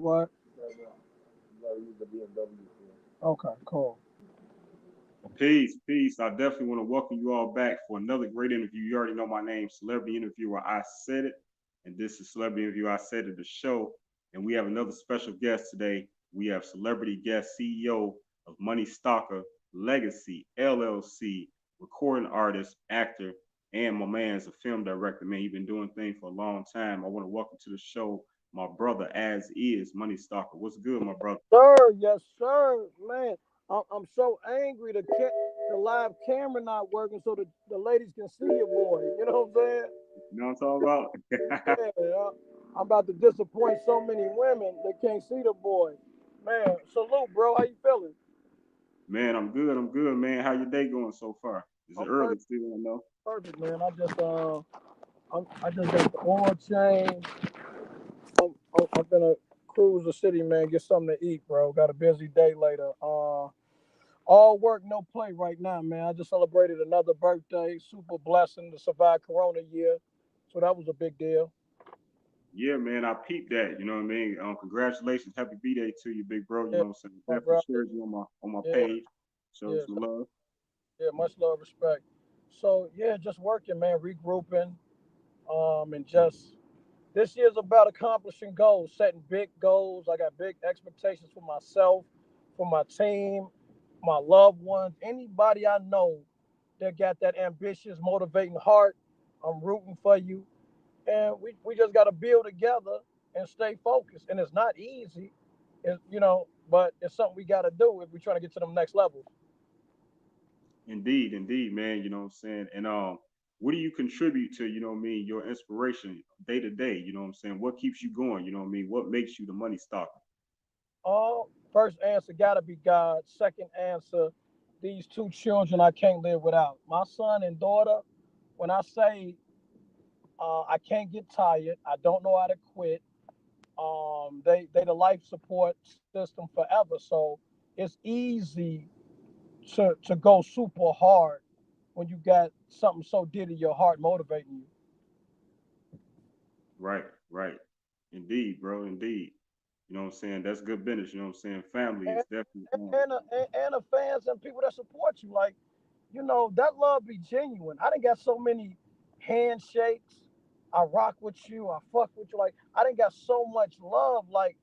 what? Okay, cool. Peace, peace. I definitely want to welcome you all back for another great interview. You already know my name, Celebrity Interviewer. I said it, and this is Celebrity Interviewer. I said it, the show, and we have another special guest today. We have celebrity guest CEO of Money Stalker Legacy LLC, recording artist, actor, and my man's a film director. Man, he's been doing things for a long time. I want to welcome to the show my brother, as is Money Stalker. What's good, my brother? Sir, yes, sir, man. I'm so angry the live camera not working so the ladies can see your boy. You know what I'm saying? You know what I'm talking about? Yeah, I'm about to disappoint so many women that can't see the boy. Man, salute, bro. How you feeling? Man, I'm good. I'm good, man. How your day going so far? Is it I'm early perfect, still? I know. perfect, man. I just got the oil change. I'm gonna cruise the city, man. Get something to eat, bro. Got a busy day later. All work, no play right now, man. I just celebrated another birthday. Super blessing to survive Corona year. So that was a big deal. Yeah, man, I peeped that. You know what I mean? Congratulations, happy B-Day to you, big bro. You Yeah, know what I'm saying? my Definitely brother. shared you on my Yeah, page. Show yeah, some love. yeah. Much love, respect. So yeah, just working, man. Regrouping. And just this year's about accomplishing goals, setting big goals. I got big expectations for myself, for my team, my loved ones, anybody I know that got that ambitious, motivating heart. I'm rooting for you. And we just got to build together and stay focused. And it's not easy, but it's something we got to do if we're trying to get to the next level. Indeed, indeed, man. You know what I'm saying? And what do you contribute to, you know what I mean, your inspiration day to day? You know what I'm saying? What keeps you going? You know what I mean? What makes you the money stalker? First answer got to be God. Second answer, these two children I can't live without. My son and daughter, when I say I can't get tired, I don't know how to quit. They the life support system forever. So it's easy to go super hard when you got something so dear to your heart motivating you. Right, right. Indeed, bro. Indeed. You know what I'm saying? That's good business. You know what I'm saying? Family And is definitely and the fans and people that support you, like that love be genuine. I didn't got so many handshakes. I rock with you. I fuck with you. Like I didn't got so much love. Like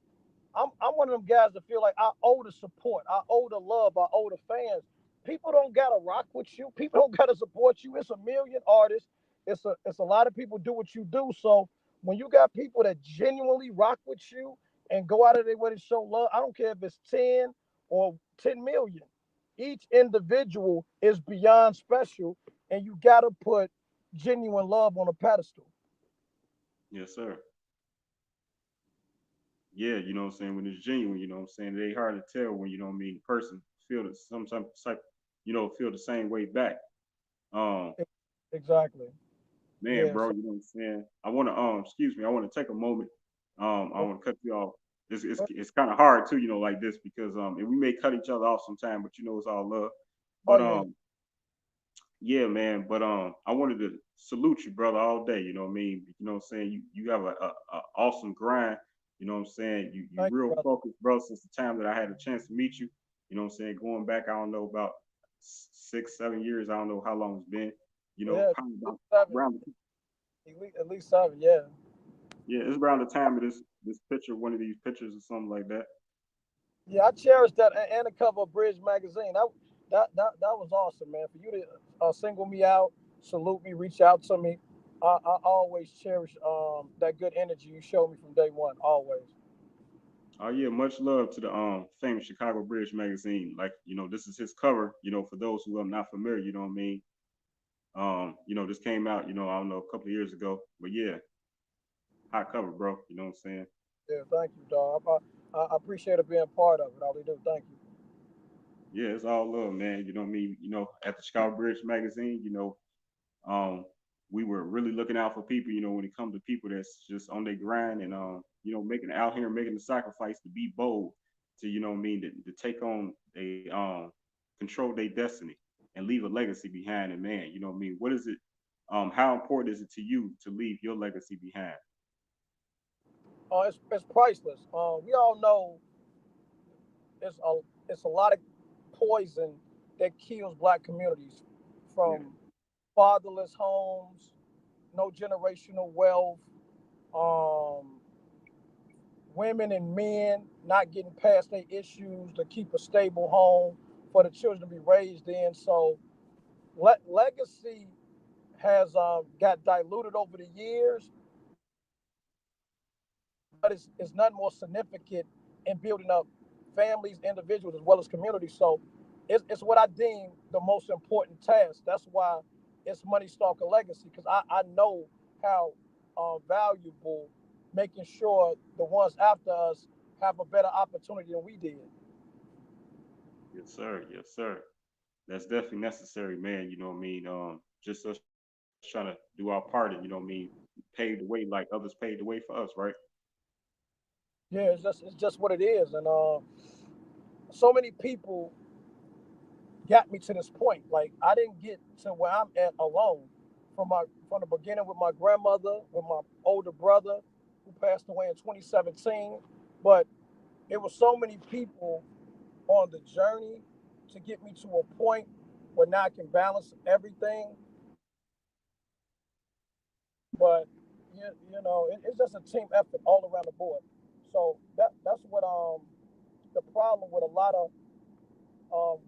I'm one of them guys that feel like I owe the support, I owe the love, I owe the fans. People don't gotta rock with you. People don't gotta support you. It's a million artists. It's a lot of people do what you do. So when you got people that genuinely rock with you and go out of their way to show love, I don't care if it's 10 or 10 million. Each individual is beyond special, and you gotta put genuine love on a pedestal. yes, sir. Yeah, you know what I'm saying? When it's genuine, you know what I'm saying? It ain't hard to tell when you know what I mean, the person feel it sometimes like, feel the same way back. Um, Exactly. Man, Yeah. bro, So, you know what I'm saying? I wanna excuse me, I wanna take a moment. I wanna cut you off. It's kind of hard too, like this because and we may cut each other off sometime, but it's all love. oh But yeah. yeah, man. But I wanted to salute you, brother, all day. You know what I mean? You know what I'm saying? You have a awesome grind. You know what I'm saying? You Thank you, real brother. focused, bro. Since the time that I had a chance to meet you, you know what I'm saying? Going back, I don't know about 6, 7 years. I don't know how long it's been. Yeah, Probably at least about seven. around At least 7. Yeah. yeah, it's around the time of this picture, one of these pictures or something like that. Yeah, I cherish that and the cover of Bridge magazine. That was awesome, man. For you to single me out, salute me, reach out to me. I always cherish that good energy you showed me from day one. Always. Oh yeah, much love to the famous Chicago Bridge magazine. Like, this is his cover, for those who are not familiar, you know what I mean? This came out, I don't know, a couple of years ago. But yeah, hot cover, bro. You know what I'm saying? Yeah, thank you, dog. I appreciate it being part of it. I really do. Thank you. Yeah, it's all love, man. You know what I mean? At the Chicago Bridge magazine, um, we were really looking out for people, when it comes to people that's just on their grind and making out here making the sacrifice to be bold, to what I mean, to take on a control their destiny and leave a legacy behind. And man, you know what I mean? What is it? How important is it to you to leave your legacy behind? It's priceless. We all know it's a lot of poison that kills black communities, Yeah, from fatherless homes, no generational wealth, um, women and men not getting past their issues to keep a stable home for the children to be raised in. So legacy has got diluted over the years, but it's nothing more significant in building up families, individuals, as well as communities. So it's what I deem the most important task. That's why it's Money Stalker Legacy, because I know how valuable making sure the ones after us have a better opportunity than we did. yes, sir. Yes, sir. That's definitely necessary, man. You know what I mean? Just us trying to do our part and, you know what I mean, pave the way like others paved the way for us, right? Yeah, it's just what it is, and so many people got me to this point. Like I didn't get to where I'm at alone. From the beginning with my grandmother, with my older brother who passed away in 2017. But it was so many people on the journey to get me to a point where now I can balance everything. But it's just a team effort all around the board. So that's what the problem with a lot of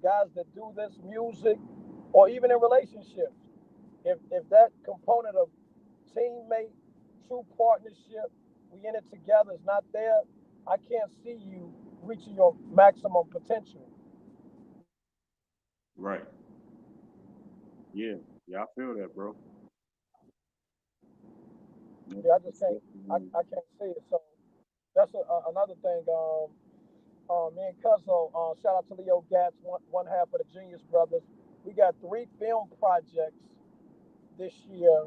guys that do this music or even in relationships. If that component of teammate, true partnership, we in it together is not there, I can't see you reaching your maximum potential. Right. Yeah. Yeah, I feel that, bro. That's, Yeah, I just that's can't. definitely I can't see it. So that's another thing. Me and Cuzzo, shout out to Leo Gatz, one half of the Genius Brothers. We got 3 film projects this year.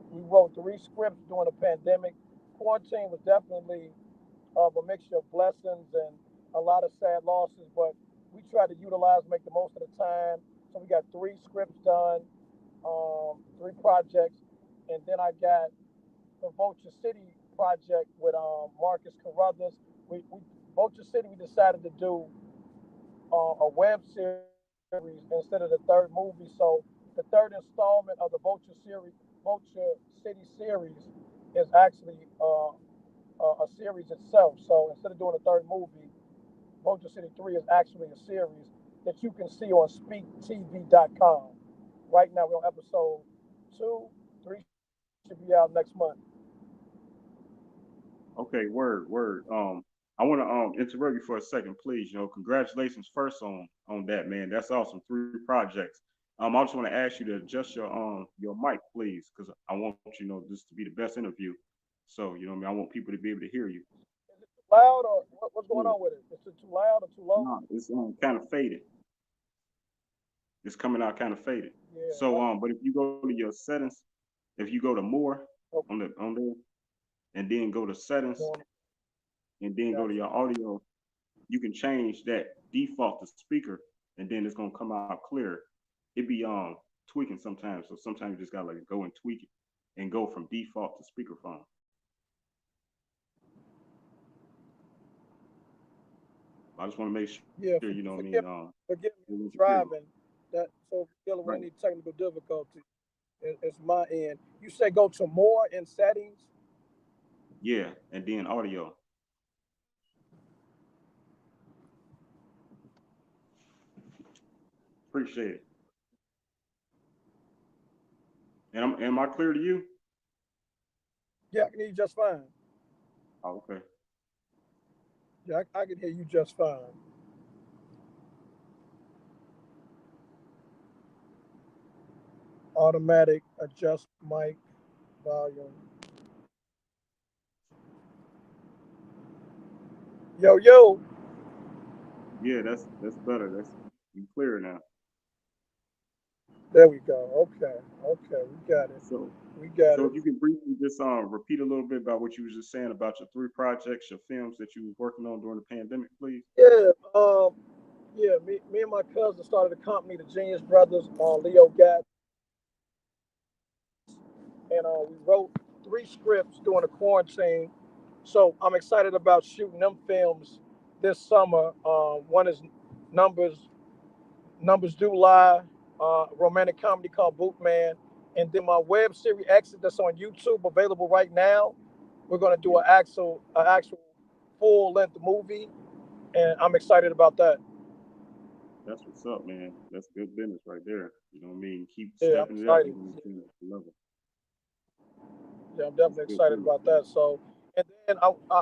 We wrote 3 scripts during the pandemic. Quarantine was definitely of a mixture of blessings and a lot of sad losses, but we try to utilize, make the most of the time. So we got 3 scripts done, 3 projects, and then I got the Vulture City project with Marcus Carruthers. We Vulture City, we decided to do a web series instead of the third movie. So the third installment of the Vulture City series, is actually a series itself. So instead of doing a third movie, Vulture City 3 is actually a series that you can see on SpeakTV.com. Right now we're on episode 2. 3 should be out next month. okay, word, word. I want to interrupt you for a second, please. You know, congratulations first on that, man. That's awesome. 3 projects. I just want to ask you to adjust your mic, please, because I want you know this to be the best interview. So you know, what I mean, I want people to be able to hear you. Is it too loud, or what's going Yeah. on with it? Is it too loud or too low? No, it's kind of faded. It's coming out kind of faded. Yeah. So but if you go to your settings, if you go to more Okay. on there, and then go to settings, Going, and then go to gotcha. your audio, you can change that default to speaker, and then it's gonna come out clear. It be tweaking sometimes, so sometimes you just gotta like go and tweak it and go from default to speakerphone. I just want to make sure you know what I Yeah. mean. Forgive It me. was I'm clear. driving. That so if you're dealing with Right. any technical difficulty, it's my end. You say go to more in settings. Yeah, and then audio. Appreciate it. And am I clear to you? Yeah, I can hear you just fine. Oh, okay. Yeah, I can hear you just fine. Automatic adjust mic volume. Yo, yo. Yeah, that's better. That's you clear now. There we go. Okay. Okay. We got it. So We got so it. if you can briefly just repeat a little bit about what you was just saying about your 3 projects, your films that you was working on during the pandemic, please. Yeah. Yeah. Me and my cousin started a company, the Genius Brothers, Leo Gatz, and we wrote three scripts during the quarantine. So I'm excited about shooting them films this summer. One is Numbers Numbers Do Lie, romantic comedy called Bootman, and then my web series Exit that's on YouTube, available right now. We're gonna do Yeah, an actual full length movie, and I'm excited about that. that's what's up, man. That's good business right there. You know what I mean? Keep Yeah, I'm stepping it up. excited. You know what I'm saying? That's the level. Yeah, I'm That's definitely good excited business, about man. that. So, and then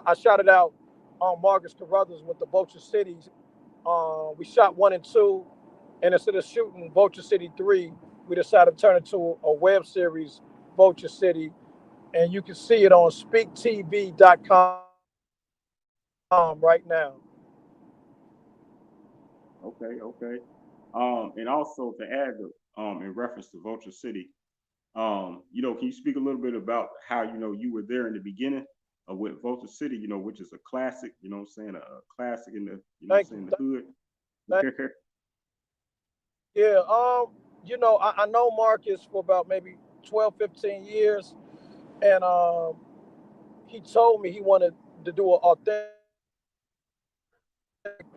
I shouted out on Marcus Carruthers with the Vulture Cities. We shot one and two, and instead of shooting Vulture City 3, we decided to turn it to a web series, Vulture City, and you can see it on speaktv.com right now. Okay, okay. And also to add, in reference to Vulture City, can you speak a little bit about how you were there in the beginning with Vulture City, which is a classic, what I'm saying, a classic in the, what I'm Thank you. saying, the hood. Thank Yeah, I know Marcus for about maybe 12, 15 years, and he told me he wanted to do an authentic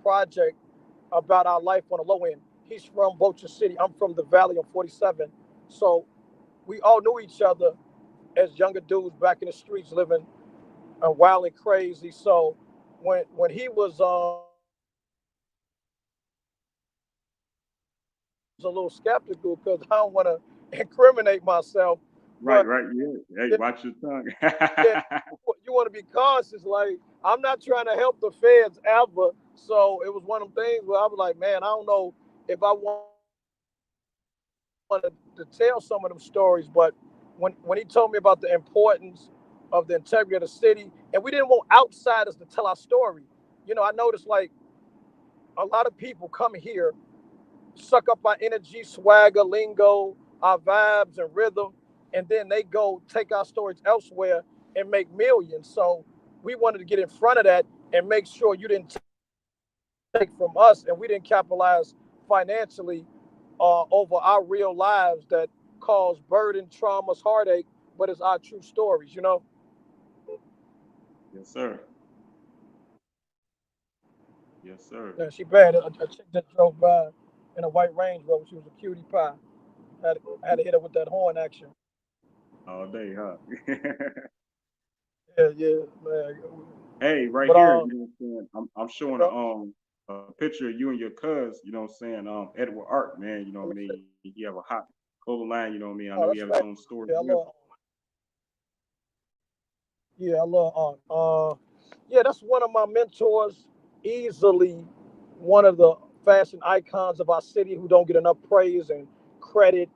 project about our life on the low end. He's from Vulture City. I'm from the Valley on 47. So we all knew each other as younger dudes back in the streets living wild and crazy. So when he was a little skeptical because I don't want to incriminate myself, but Right, yeah, right, yeah. Hey, watch your tongue. yeah, you want to be cautious. Like, I'm not trying to help the feds ever. So it was one of them things where I was like, man, I don't know if I wanted to tell some of them stories, but when he told me about the importance of the integrity of the city, and we didn't want outsiders to tell our story. I noticed like a lot of people come here, suck up our energy, swagger, lingo, our vibes and rhythm, and then they go take our stories elsewhere and make millions. So we wanted to get in front of that and make sure you didn't take from us and we didn't capitalize financially over our real lives that cause burden, traumas, heartache, but it's our true stories. Yes, sir. Yes, Yeah, she sir. bad. A chick that drove by in a white Range Rover. She was a cutie pie. Had to hit her with that horn action. All day, huh? Yeah, yeah, man. Hey, right But here, what I'm saying? I'm yeah, showing bro. a picture of you and your cuz, what I'm saying, Edward Art, man, you know what I Let me see. mean? He have a hot clothing line, you know what I mean? I know Oh, he that's have his right. own store as Yeah, I well. love. Yeah, I love art. Yeah, that's one of my mentors. Easily one of the fashion icons of our city who don't get enough praise and credit.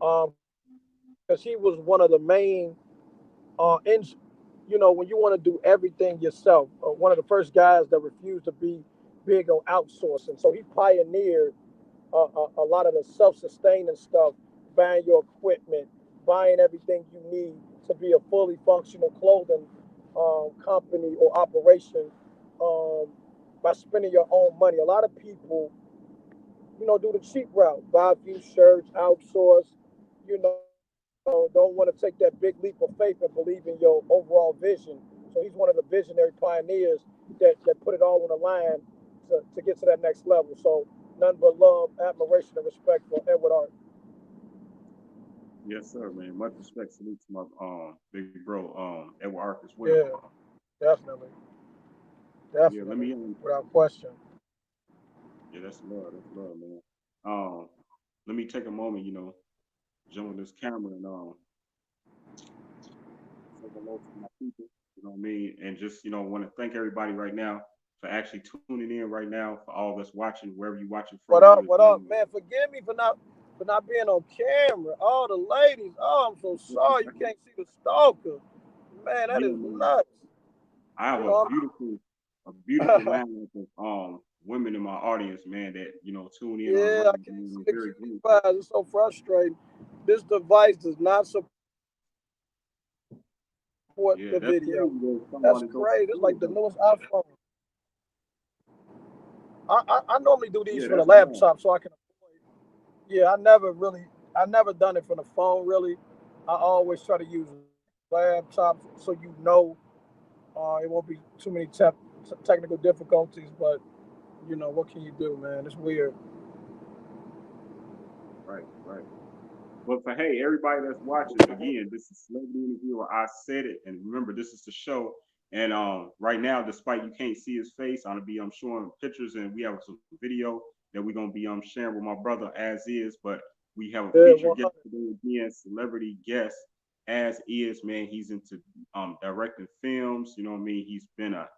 Because he was one of the main in when you want to do everything yourself, one of the first guys that refused to be big on outsourcing. So he pioneered a lot of the self-sustaining stuff, buying your equipment, buying everything you need to be a fully functional clothing company or operation um, by spending your own money. A lot of people, do the cheap route, buy a few shirts, outsource, don't want to take that big leap of faith and believe in your overall vision. So he's one of the visionary pioneers that put it all on the line to get to that next level. So none but love, admiration, and respect for Edward Art. Yes, sir, man. Much respect, salute to my big bro, Edward Art as well. Yeah, definitely, Yeah, let definitely, me without question. yeah, that's love, man. Um, let me take a moment, jump on this camera and say hello to my people, you know what I mean? And just, want to thank everybody right now for actually tuning in right now, for all that's watching, wherever you're watching from, What whether up? it What be, up, man? Forgive me for not being on camera. All the ladies. Oh, I'm so sorry. You can't see the stalker. Man, that yeah, is man. nuts. I have You know, a beautiful line of women in my audience, man, that tune in on a yeah, I regular, can't see I'm the very cutie grateful. pies. It's so frustrating. This device does not support the video. That's crazy. It's like Yeah, the that's newest crazy that iPhone. somebody don't support it though. I normally do these from the Yeah, that's laptop so I love. can avoid. Yeah, I never done it from the phone really. I always try to use laptop. laptop so you know it won't be too many technical difficulties. But what can you do, man? It's weird. Right, right. But for hey, everybody that's watching, again, this is Celebrity Interviewer. I said it, and remember, this is the show. And right now, despite you can't see his face, I'm gonna be showing pictures, and we have some video that we're gonna be sharing with my brother as is. But we have a Yeah, featured guest 100. today again, celebrity guest as is. Man, he's into directing films. You know what I mean? He's been a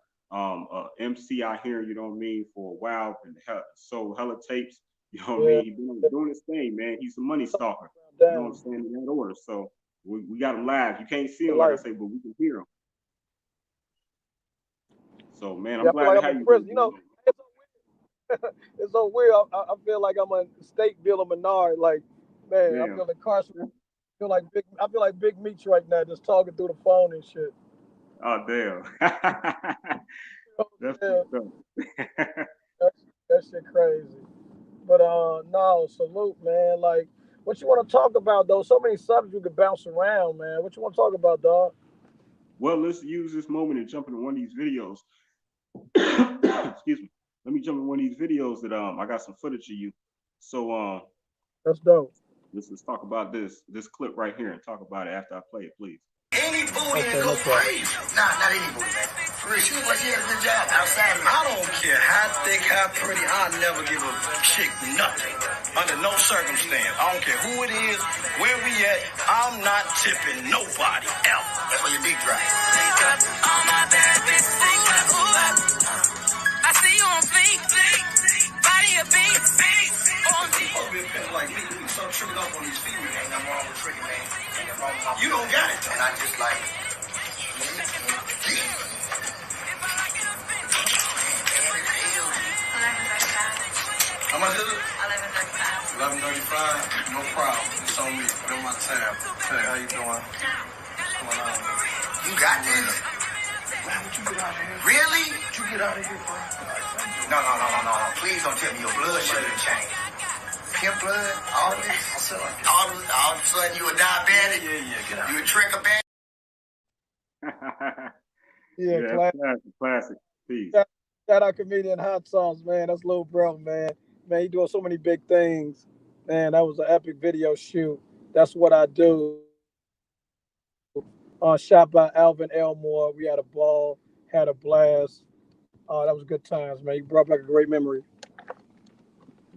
MC out here. You know what I mean? For a while, and sold hella tapes. You know what I Yeah, mean? He's been doing his thing, man. He's a money stalker. You know what I'm down saying? In that order. So we got him live. You can't see for him, like I life. say, but we can hear him. So, man, Yeah, I'm I feel glad like to I'm have in you prison. here, man. It's it's so weird. I feel like I'm a state bill of Menard. Like, man, I Damn. feel incarcerated. I feel like Big Meech right now, just talking through the phone and shit. Oh, damn. That's Yeah, fucked up. that shit crazy. But no, salute, man. Like, what you want to talk about though? So many subjects we could bounce around, man. What you want to talk about, dog? Well, let's use this moment and jump into one of these videos. Excuse me. Let me jump into one of these videos that I got some footage of you. So That's dope. let's talk about this clip right here and talk about it after I play it, please. Any booty and Okay, go no problem. crazy. Nah, not any booty, man. For real, she was like, she had a good job outside. I don't care how thick, how pretty. I'll never give a chick nothing. Under no circumstance. I don't care who it is, where we at. I'm not tipping nobody ever. That's why your dick dry. All my bad bitches think I see you on feet. Body a beat. On me. Like me, you so tricking up on these females. Ain't nothing wrong with tricking, man. Ain't nothing wrong with my. You don't got it. And I just like. How much is it? 11.35. 11.35. No problem. It's on me. Put in my tab. Hey, how you doing? What's going on? You got this. Man, what you get out of here? Really? What you get out of here, bro? No. Please don't tell me your blood sugar changed. Pimp blood, all this. All of a sudden you a diabetic. Yeah. Get out. You a trick a bad. Yeah, Yeah, class. classic. Peace. Shout out comedian Hot Sauce, man. That's little bro, man. Man, he doing so many big things. Man, that was an epic video shoot. That's what I do. Shot by Alvin Elmore. We had a ball, had a blast. That was good times, man. You brought back a great memory.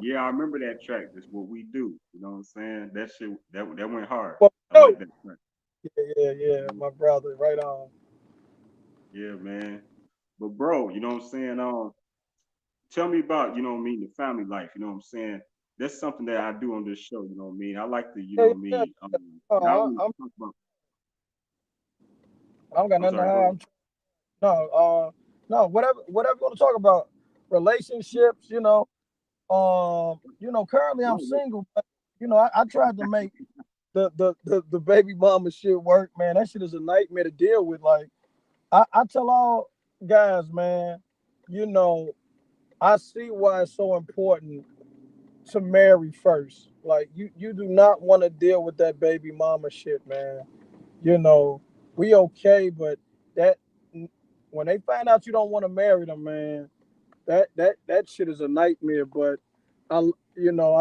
Yeah, I remember that track. That's what we do. You know what I'm saying? That shit that went hard. Well, I like that track. yeah, my brother. Right on. Yeah, man. But bro, you know what I'm saying? Tell me about, you know what I mean, the family life, you know what I'm saying? That's something that I do on this show, you know what I mean? I like to, you know Yeah, what I yeah. mean, not Uh, only I'm, talk about I don't got I'm nothing to sorry, go hide. ahead. No, no. Whatever you want to talk about. Relationships. Currently I'm Right, right. single, but I tried to make the baby mama shit work, man. That shit is a nightmare to deal with. Like I tell all guys, man, you know, I see why it's so important to marry first. Like you do not want to deal with that baby mama shit, man. You know, we okay, but that when they find out you don't want to marry them, man, that shit is a nightmare. But I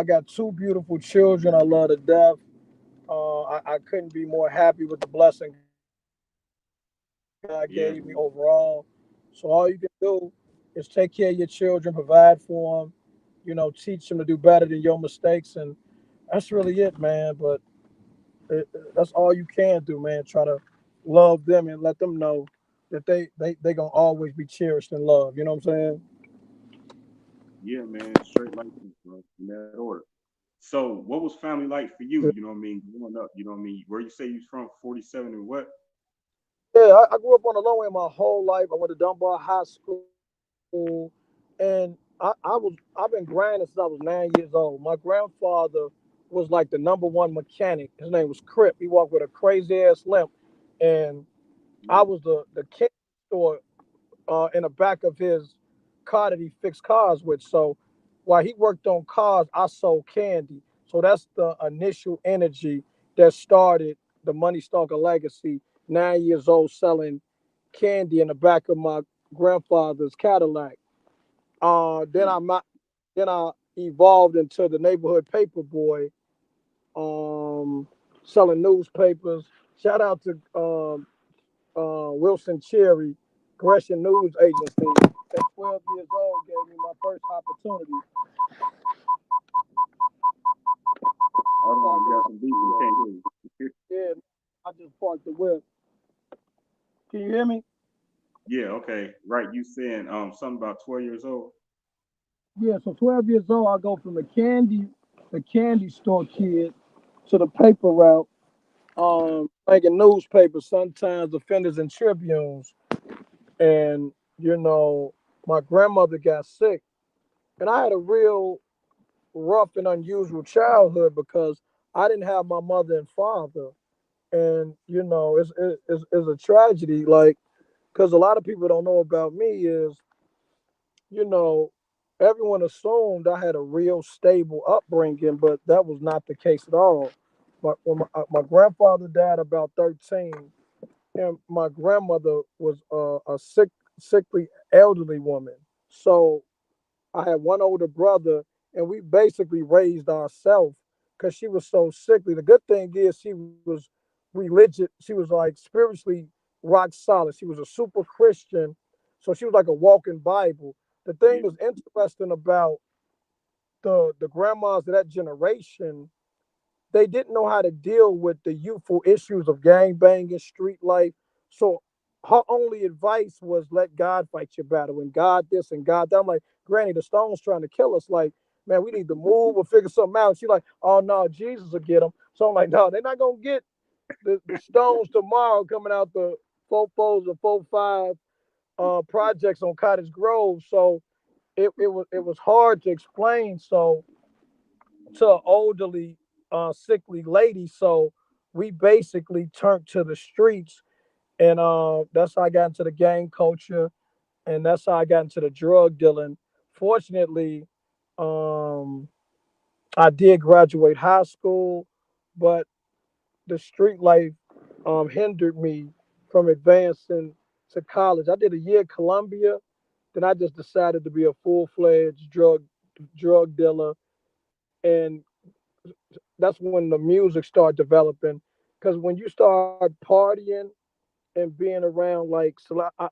got two beautiful children I love to death. I couldn't be more happy with the blessing God gave me overall. So all you can do is take care of your children, provide for them, teach them to do better than your mistakes, and that's really it, man. But that's all you can do, man. Try to love them and let them know that they gonna always be cherished and loved. You know what I'm saying? Yeah, man, straight like this, bro, in that order. So what was family like for you, you know what I mean, growing up, you know what I mean? Where you say you from, 47 and what? Yeah, I grew up on the low end my whole life. I went to Dunbar High School, and I've been grinding since I was 9 years old. My grandfather was like the number one mechanic. His name was Crip. He walked with a crazy ass limp, and I Mm, was the kid store in the back of his car that he fixed cars with. So while he worked on cars, I sold candy. So that's the initial energy that started the Money Stalker legacy. 9 years old selling candy in the back of my grandfather's Cadillac. Then Mm. then I evolved into the neighborhood paper boy, um, selling newspapers. Shout out to Wilson Cherry, Gresham News Agency. At 12 years old, gave me my first opportunity. Hold on, you got some beef and can't hear you. Yeah, I just parked the whip. Can you hear me? Yeah, okay. Right. You saying something about 12 years old? Yeah, so 12 years old, I go from the candy store kid to the paper route, making newspapers, sometimes offenders and tribunes. And, you know, my grandmother got sick. And I had a real rough and unusual childhood because I didn't have my mother and father. And, you know, it's a tragedy. Like, because a lot of people don't know about me is, you know, everyone assumed I had a real stable upbringing, but that was not the case at all. When my grandfather died about 13, and my grandmother was a sickly elderly woman. So I had one older brother, and we basically raised ourselves because she was so sickly. The good thing is she was religious. She was like spiritually rock solid. She was a super Christian, so she was like a walking Bible. The thing Yeah. was interesting about the grandmas of that generation, they didn't know how to deal with the youthful issues of gang banging, street life. So her only advice was let God fight your battle and God this and God that. I'm like, Granny, the stone's trying to kill us. Like, man, we need to move or figure something out. She's like, oh no, Jesus will get them. So I'm like, no, they're not gonna get the stones tomorrow coming out the fours or 4-5 projects on Cottage Grove. So it was hard to explain. So to an elderly, sickly lady. So we basically turned to the streets, and that's how I got into the gang culture, and that's how I got into the drug dealing. Fortunately, um, I did graduate high school, but the street life hindered me from advancing to college. I did a year at Columbia, then I just decided to be a full-fledged drug dealer, and that's when the music started developing. Because when you start partying and being around like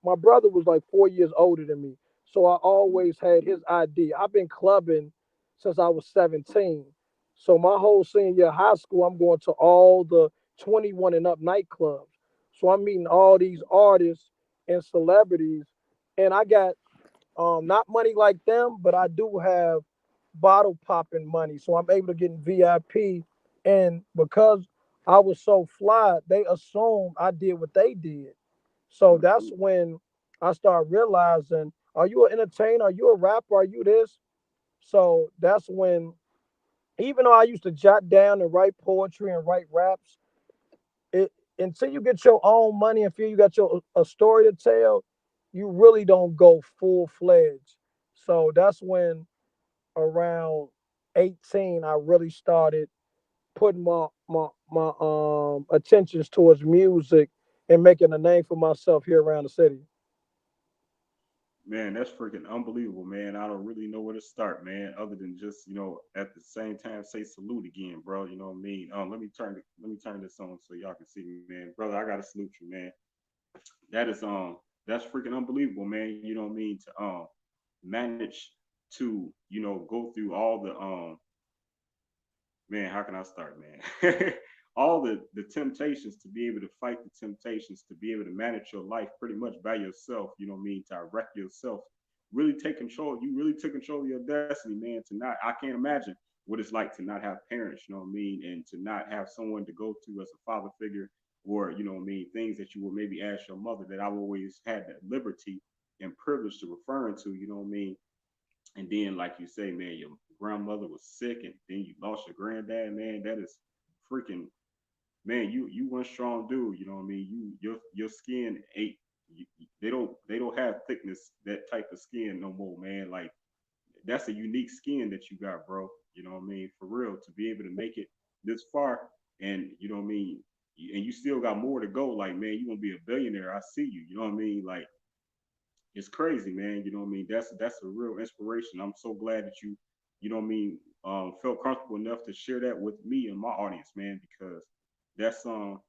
my brother was like 4 years older than me, so I always had his ID. I've been clubbing since I was 17. So my whole senior year of high school, I'm going to all the 21 and up nightclubs. So I'm meeting all these artists and celebrities, and I got not money like them, but I do have bottle popping money. So I'm able to get in VIP. And because I was so fly, they assumed I did what they did. So that's when I started realizing, are you an entertainer? Are you a rapper? Are you this? So that's when, even though I used to jot down and write poetry and write raps, it until you get your own money and feel you got your a story to tell, you really don't go full fledged. So that's when around 18 I really started putting my attentions towards music and making a name for myself here around the city. Man, that's freaking unbelievable, man. I don't really know where to start, man, other than just, at the same time say salute again, bro. You know what I mean? Let me turn this on so y'all can see me, man. Brother, I gotta salute you, man. That is that's freaking unbelievable, man. You know what I mean? To manage to, go through all the man, how can I start, man? All the temptations, to be able to fight the temptations, to be able to manage your life pretty much by yourself, you know what I mean, to direct yourself, really take control. You really took control of your destiny, man. To not, I can't imagine what it's like to not have parents, you know what I mean, and to not have someone to go to as a father figure, or, you know what I mean, things that you would maybe ask your mother that I've always had that liberty and privilege to referring to, you know what I mean. And then, like you say, man, your grandmother was sick, and then you lost your granddad, man. That is freaking, man. You one strong dude. You know what I mean. Your skin ain't. They don't have thickness, that type of skin no more, man. Like, that's a unique skin that you got, bro. You know what I mean, for real. To be able to make it this far, and you know what I mean. and you still got more to go. Like, man, you gonna be a billionaire. I see you. You know what I mean? Like, it's crazy, man. You know what I mean? That's a real inspiration. I'm so glad that you know what I mean, felt comfortable enough to share that with me and my audience, man, because that's um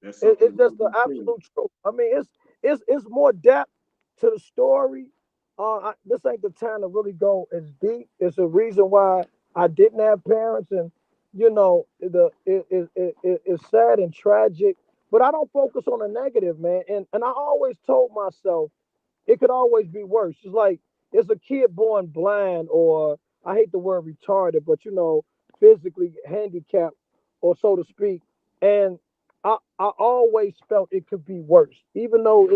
that's something It's to just the be shared. absolute truth. I mean, it's more depth to the story. This ain't the time to really go as deep. It's a reason why I didn't have parents, and it's sad and tragic. But I don't focus on the negative, man. And I always told myself it could always be worse. It's like it's a kid born blind, or I hate the word retarded, but physically handicapped, or so to speak. And I always felt it could be worse, even though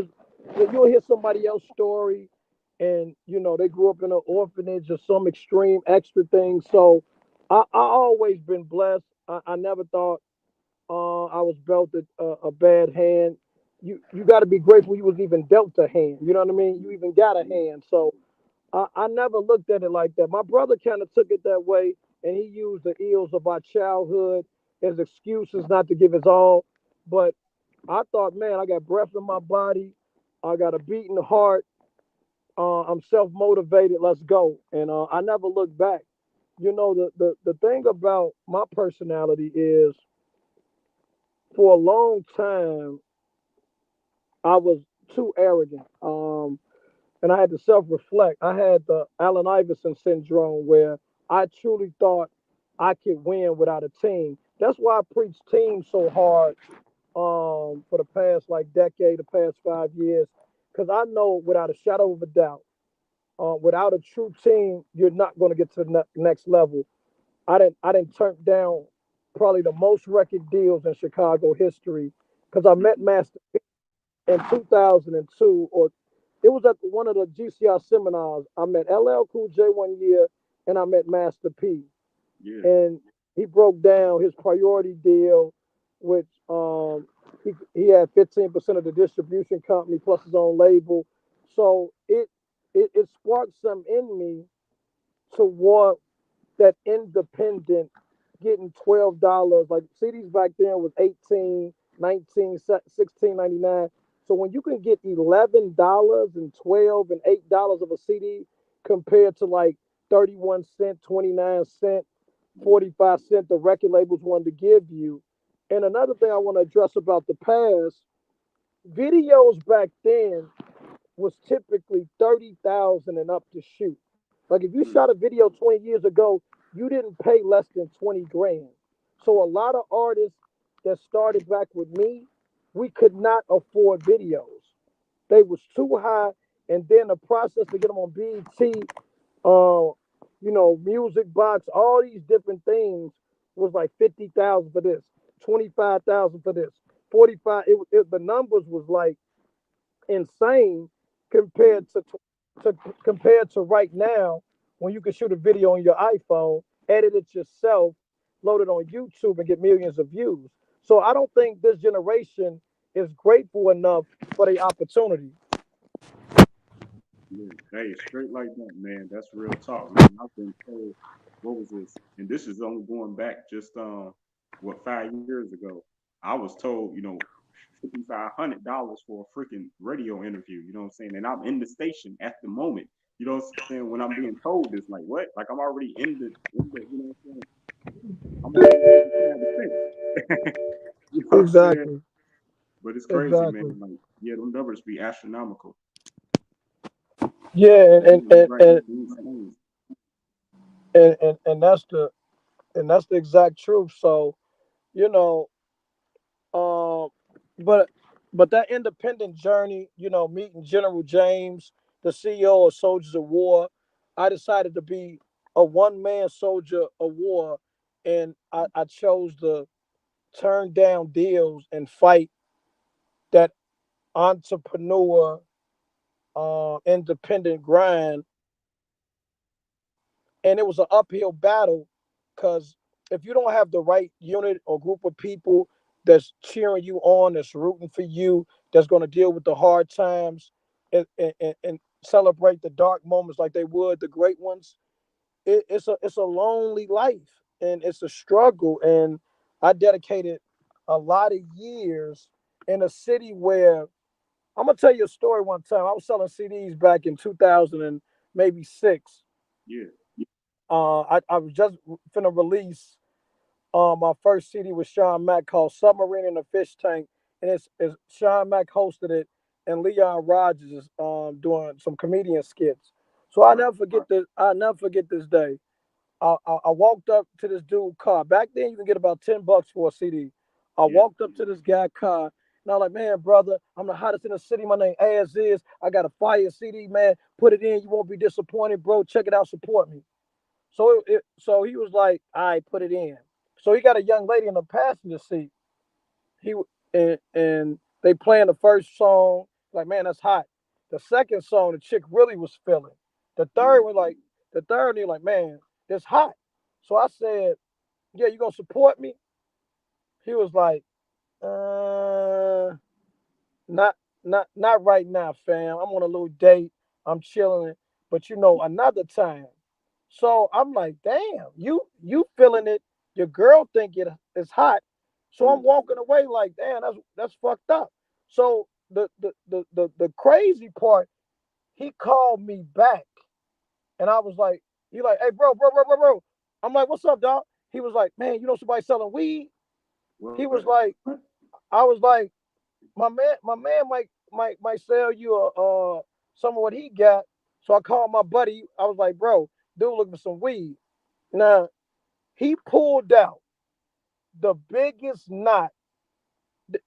you'll hear somebody else's story, and they grew up in an orphanage or some extreme extra thing. So I always been blessed. I never thought I was dealt a bad hand. You got to be grateful you was even dealt a hand. You know what I mean? You even got a hand. So I never looked at it like that. My brother kind of took it that way, and he used the ills of our childhood as excuses not to give his all. But I thought, man, I got breath in my body. I got a beating heart. I'm self motivated. Let's go. And I never looked back. The thing about my personality is, for a long time, I was too arrogant. And I had to self reflect. I had the Allen Iverson syndrome where I truly thought I could win without a team. That's why I preach team so hard for the past like decade, the past 5 years, because I know without a shadow of a doubt, without a true team, you're not going to get to the next level. I didn't turn down probably the most record deals in Chicago history because I met Master in 2002, or it was at one of the GCR seminars. I met LL Cool J one year, and I met Master P. Yeah, And he broke down his priority deal, which he had 15% of the distribution company plus his own label. So it sparked some in me to want that independent, getting $12. Like CDs back then was 18, 19, 16.99. So when you can get $11 and 12 and $8 of a CD compared to like 31 cent, 29 cent, 45 cent the record labels wanted to give you. And another thing I want to address about the past, videos back then was typically 30,000 and up to shoot. Like if you yeah, shot a video 20 years ago, you didn't pay less than 20 grand. So a lot of artists that started back with me, we could not afford videos. They was too high, and then the process to get them on BET, Music Box, all these different things was like 50,000 for this, 25,000 for this, 45. The numbers was like insane yeah, compared to right now when you can shoot a video on your iPhone, edit it yourself, load it on YouTube, and get millions of views. So I don't think this generation is grateful enough for the opportunity. yeah. Hey, straight like that, man. That's real talk, man. I've been told, what was this? And this is only going back just what, 5 years ago. I was told, $5,500 for a freaking radio interview. You know what I'm saying? And I'm in the station at the moment. You know what I'm saying? When I'm being told this, like what? Like I'm already in the, you know what I'm saying? I'm already on the other side of the fence. You know what I'm saying? Exactly. But it's crazy, man. Exactly. Like, yeah, them numbers be astronomical. Yeah, and and, You and, right, and, be insane. and that's the exact truth. So, you know, Um, but that independent journey, meeting General James, the CEO of Soldiers of War, I decided to be a one man soldier of war, and I chose to turn down deals and fight that entrepreneur, independent grind, and it was an uphill battle because if you don't have the right unit or group of people that's cheering you on, that's rooting for you, that's going to deal with the hard times and celebrate the dark moments like they would the great ones, it's a lonely life, and it's a struggle. And I dedicated a lot of years in a city where I'm gonna tell you a story. One time, I was selling CDs back in 2000 and maybe six. Yeah. I was just finna release my first CD with Sean Mack called "Submarine in a Fish Tank," and it's Sean Mack hosted it, and Leon Rogers is doing some comedian skits. So I Right. never forget this. I never forget this day. I walked up to this dude's car. Back then, you can get about $10 for a CD. I Yeah. walked up to this guy's car, and I'm like, man, brother, I'm the hottest in the city. My name As is. I got a fire CD, man. Put it in. You won't be disappointed, bro. Check it out. Support me. So he was like, all right, put it in. So he got a young lady in the passenger seat. He and they playing the first song. Like, man, that's hot. The second song, the chick really was feeling. The third Mm. one, like the third, he like, man, it's hot. So I said, yeah, you gonna support me? He was like, not not right now, fam. I'm on a little date. I'm chilling, but another time. So I'm like, damn, you feeling it? Your girl think it's hot. So Yeah. I'm walking away like, damn, that's fucked up. So the crazy part, he called me back, and I was like, he like, hey, bro. I'm like, what's up, dog? He was like, man, somebody selling weed. He What? was like, I was like, my man might sell you some of what he got. So I called my buddy. I was like, bro, dude looking for some weed. Now he pulled out the biggest knot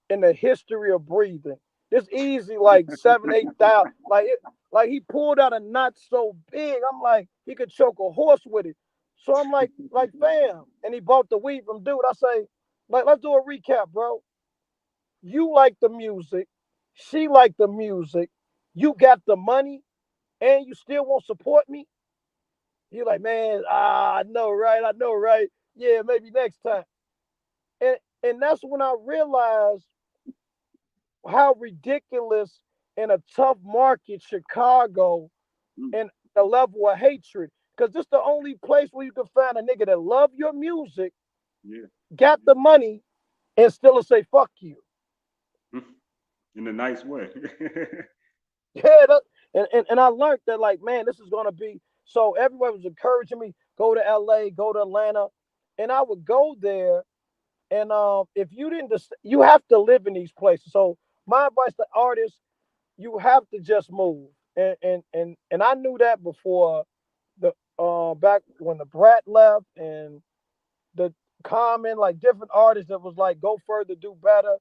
in the history of breathing. This easy like 7, 8 thousand. Like he pulled out a knot so big. I'm like, he could choke a horse with it. So I'm like fam. And he bought the weed from dude. I say, like, let's do a recap, bro. You like the music, she like the music, you got the money, and you still won't support me. You're like, man, I know, right? I know, right? Yeah, maybe next time. And that's when I realized how ridiculous in a tough market, Chicago, Mm. and the level of hatred. Because this the only place where you can find a nigga that love your music, Yeah. got the money, and still say fuck you. Mm. In a nice way. Yeah, and I learned that, like, man, this is gonna be so. Everyone was encouraging me, go to LA, go to Atlanta, and I would go there. And if you didn't, you have to live in these places. So my advice to artists, you have to just move. And I knew that before the back when the Brat left and the Common, like different artists that was like, go further, do better.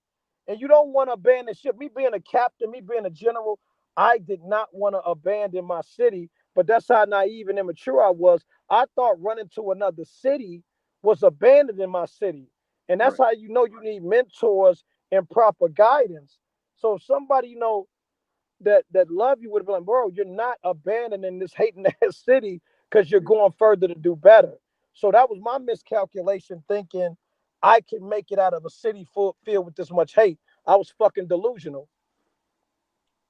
And you don't want to abandon ship. Me being a captain, me being a general, I did not want to abandon my city. But that's how naive and immature I was. I thought running to another city was abandoning my city. And that's Right. how you need mentors and proper guidance. So if somebody that love you would have been like, bro, you're not abandoning this hating ass city because you're Yeah. going further to do better. So that was my miscalculation, thinking I could make it out of a city filled with this much hate. I was fucking delusional.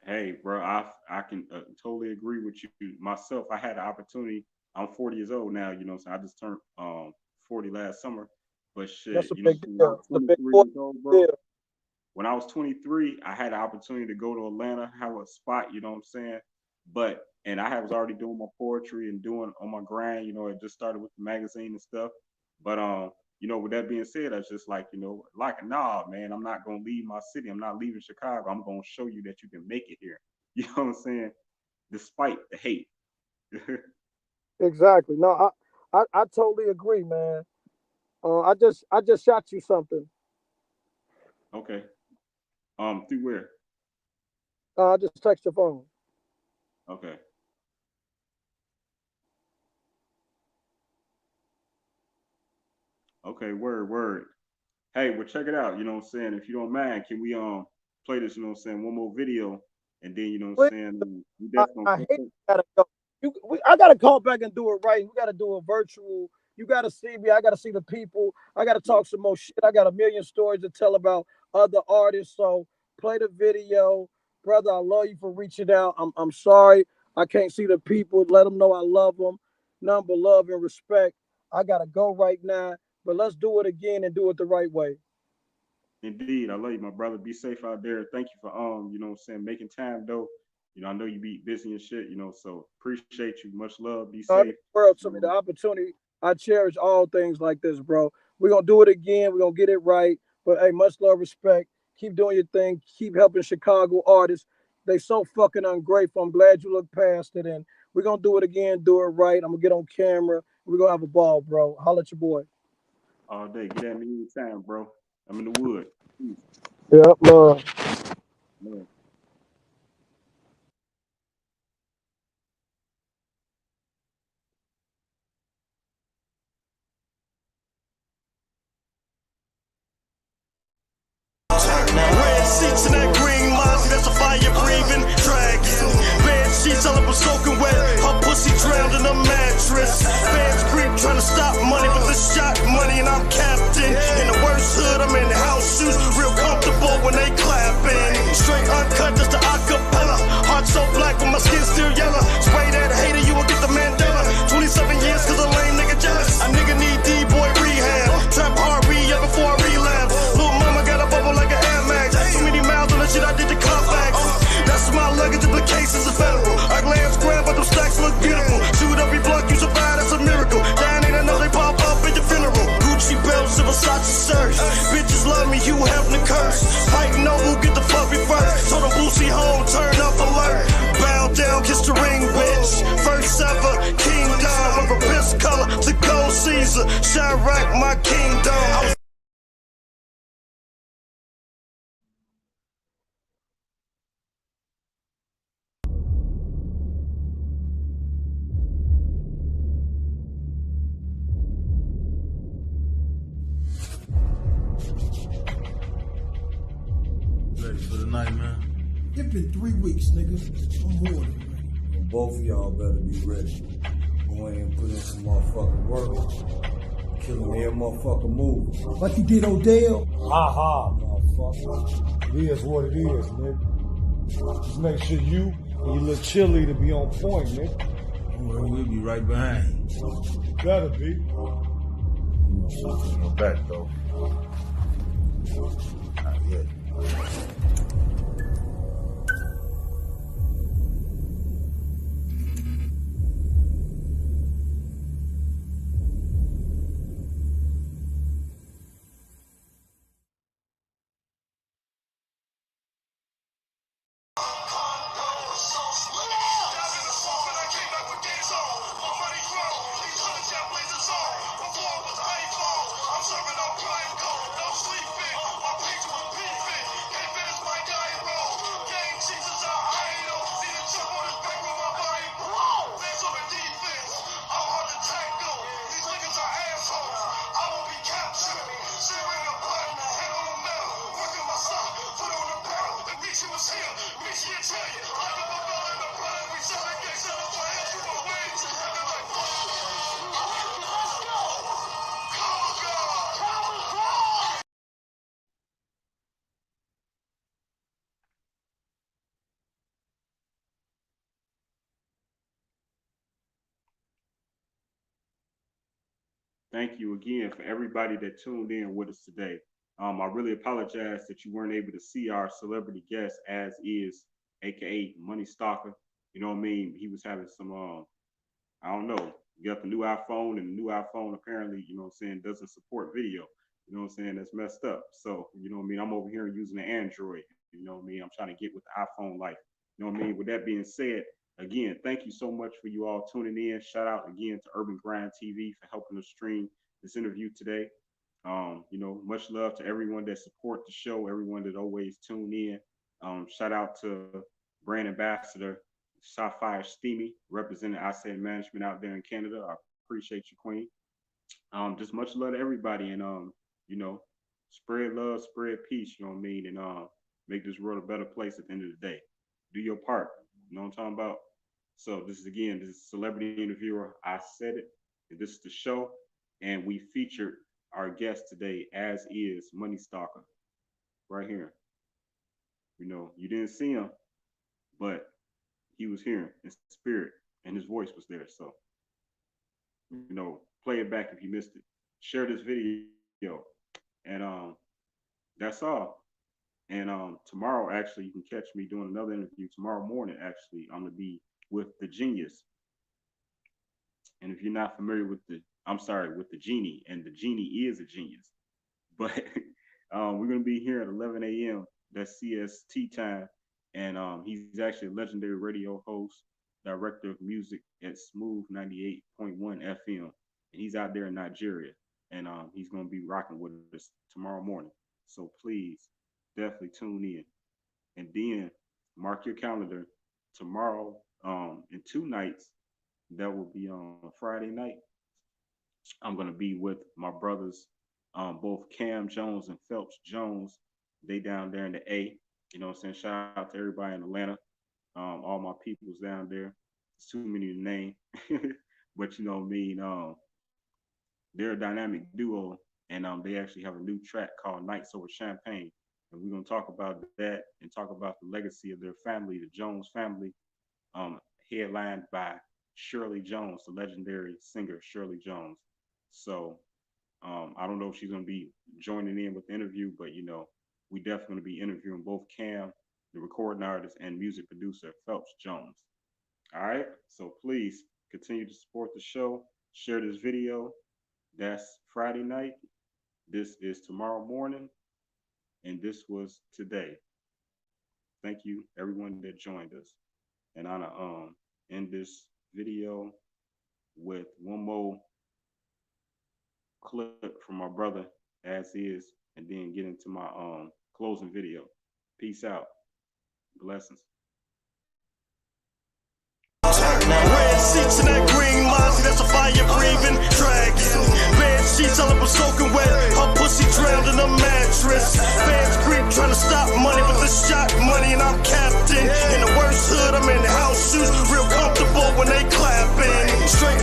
Hey, bro, I can totally agree with you. Myself, I had the opportunity. I'm 40 years old now. So I just turned 40 last summer. But shit, That's a what big I'm saying? When I deal. was It's a big 23 deal. years old, bro. When I was 23, I had the opportunity to go to Atlanta, have a spot. You know what I'm saying? And was already doing my poetry and doing on my grind. It just started with the magazine and stuff. But with that being said, I was just like, like, nah, man, I'm not gonna leave my city. I'm not leaving Chicago. I'm gonna show you that you can make it here. You know what I'm saying? Despite the hate. Exactly. No, I totally agree, man. I just shot you something. Okay. Through where? I just text your phone. Okay. Okay. Word. Word. Hey, well, check it out. You know what I'm saying? If you don't mind, can we play this? You know what I'm saying? One more video, and then you know what I'm Please, saying? We definitely I gonna hate catch you up. gotta go. I gotta call back and do it right. We gotta do a virtual. You gotta see me. I gotta see the people. I gotta Yeah. talk some more shit. I got a million stories to tell about other artists. So play the video, brother. I love you for reaching out. I'm sorry I can't see the people. Let them know I love them. None but love and respect. I gotta go right now, but let's do it again and do it the right way. Indeed, I love you, my brother. Be safe out there. Thank you for making time though. I know you be busy and shit, so appreciate you. Much love. Be safe. World to me, the opportunity. I cherish all things like this, bro. We're gonna do it again. We're gonna get it right. But hey, much love, respect. Keep doing your thing. Keep helping Chicago artists. They so fucking ungrateful. I'm glad you look past it, and we're gonna do it again. Do it right. I'm gonna get on camera. We're gonna have a ball, bro. Holla at your boy. All day. Get at me anytime, bro. I'm in the wood. Peace. Yep, love. Man. Red seats in that green Mozzie, that's a fire breathing dragon. Bed sheets, all up was soaking wet. Her pussy drowned in a mattress. Fans creep trying to stop money, but this shot money and I'm captain. In the worst hood, I'm in the house shoes, real comfortable when they clapping. Straight uncut, just the acapella. Heart so black, but my skin still yellow. Spray that hater, you will get the Mandela. 27 years, cause a lame nigga jealous. A nigga need D-boy rehab. Trap hard re-up before I relapse. Little mama got a bubble like an Air Max. So many miles on the shit I did to comebacks. That's my luggage, the cases are federal. I glance grand, but them stacks look beautiful. Shoot every block, you survive, that's a miracle. Down ain't another, they pop up at your funeral. Gucci belts and Versace shirts. Bitches love me, you having a curse. Pike know who get the fuck me first. Told them Boosie home, turn up alert. Bow down, kiss the ring, bitch. First ever kingdom. Went from piss color to gold Caesar. Chirac, my kingdom. Ready for the night, man? It's been 3 weeks, nigga. I'm more than ready. Well, both of y'all better be ready. Go in and put in some motherfucking work. Killing every motherfucking move. Like you did Odell. Ha ha, motherfucker. It is what it is, nigga. Just make sure you and your little cheerleader be on point, nigga. Don't worry, we'll be right behind you. Better be. You know something in your back, though. Not yet. Thank you again for everybody that tuned in with us today. I really apologize that you weren't able to see our celebrity guest as is, aka Money Stalker. You know what I mean? He was having some I don't know. You got the new iPhone, and the new iPhone apparently, doesn't support video. You know what I'm saying? That's messed up. So, you know what I mean? I'm over here using the Android. You know what I mean? I'm trying to get with the iPhone life. You know what I mean? With that being said, again, thank you so much for you all tuning in. Shout out again to Urban Grind TV for helping us stream this interview today. Much love to everyone that support the show, everyone that always tune in. Shout out to brand ambassador Sapphire Steamy, representing Asset Management out there in Canada. I appreciate you, Queen. Just much love to everybody, and you know, spread love, spread peace. You know what I mean, and make this world a better place at the end of the day. Do your part. You know what I'm talking about. So this is celebrity interviewer. I said it. And this is the show, and we featured our guest today, as is Money Stalker, right here. You didn't see him, but he was here in spirit, and his voice was there. So, play it back if you missed it. Share this video, and that's all. And tomorrow, actually, you can catch me doing another interview tomorrow morning. Actually, I'm gonna be with the Genius. And if you're not familiar with I'm sorry, with the Genie, and the Genie is a genius. But we're gonna be here at 11 a.m. That's CST time, and he's actually a legendary radio host, director of music at Smooth 98.1 FM, and he's out there in Nigeria, and he's gonna be rocking with us tomorrow morning. So please, definitely tune in, and then mark your calendar tomorrow. In 2 nights, that will be on Friday night. I'm gonna be with my brothers, both Cam Jones and Phelps Jones. They down there in the A. You know what I'm saying? Shout out to everybody in Atlanta. All my peoples down there. It's too many to name. But you know what I mean, they're a dynamic duo, and they actually have a new track called Nights Over Champagne. And we're gonna talk about that and talk about the legacy of their family, the Jones family, um, headlined by Shirley Jones, the legendary singer Shirley Jones. So I don't know if she's going to be joining in with the interview, but we definitely going to be interviewing both Cam, the recording artist, and music producer Phelps Jones. All right, so please continue to support the show. Share this video. That's Friday night. This is tomorrow morning, and this was today. Thank you, everyone that joined us. And I'm gonna end this video with one more clip from my brother as is, and then get into my closing video. Peace out. Blessings. Red seats in that green Mozzie, that's a fire breathing dragon. Bed sheets all up with soaking wet, her pussy drowned in a mattress. Fans creep trying to stop money, but the shot money, and I'm captain. In the worst hood, I'm in the house shoes, real comfortable when they clapping. Straight.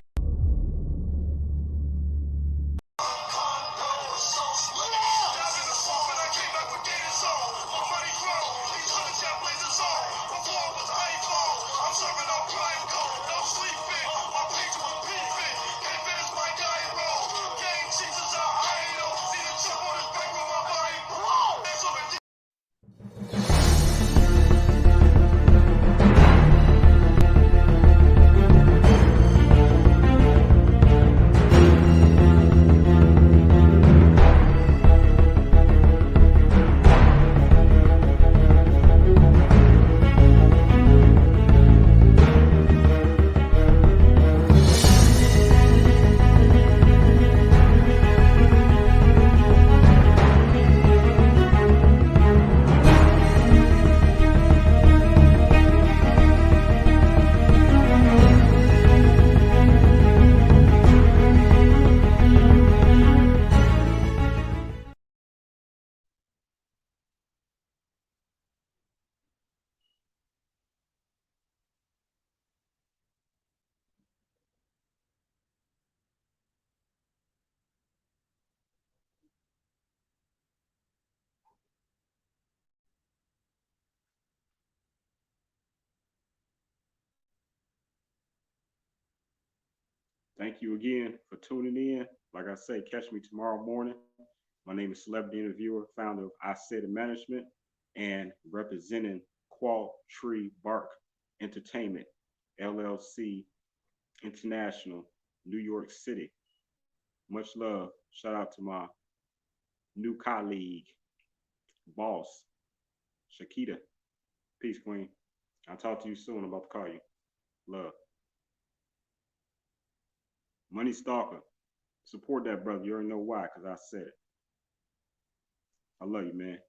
Thank you again for tuning in. Like I say, catch me tomorrow morning. My name is Celebrity Interviewer, founder of Isaidit Management, and representing Qual Tree Bark Entertainment, LLC, International, New York City. Much love. Shout out to my new colleague, boss, Shakita. Peace, Queen. I'll talk to you soon. I'm about to call you. Love. Money Stalker. Support that brother. You already know why, because I said it. I love you, man.